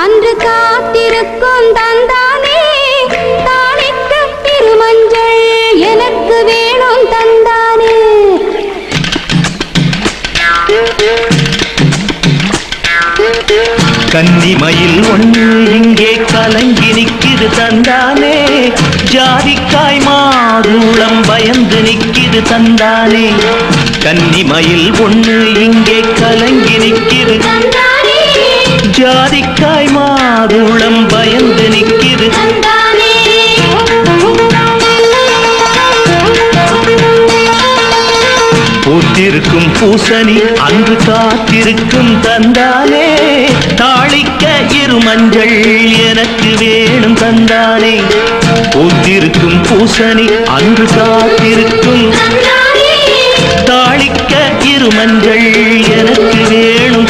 அன்று காத்திருக்கும் தந்தானே தாளிக்க திருமஞ்சள் எனக்கு வேணும் தந்தானே. கன்னிமயில் ஒன்று இங்கே கலங்கி நிக்கிது தந்தானே. ஜாதிக்காய் மாதுளம் பயந்து நிக்கிது தந்தானே. கன்னிமயில் ஒன்று இங்கே கலங்கி நிக்கிது தந்தானே. ஜாதிக்காய் மாதுளம் பயந்து நிக்கிது தந்தானே. பூத்திருக்கும் பூசணி அன்று காத்திருக்கும் தந்தானே. தாளிக்க இருமஞ்சள் எனக்கு வேணும் தந்தானே. பூத்திருக்கும் பூசணி அன்று காத்திருக்கும் தாளிக்க இருமஞ்சள் எனக்கு வேணும்.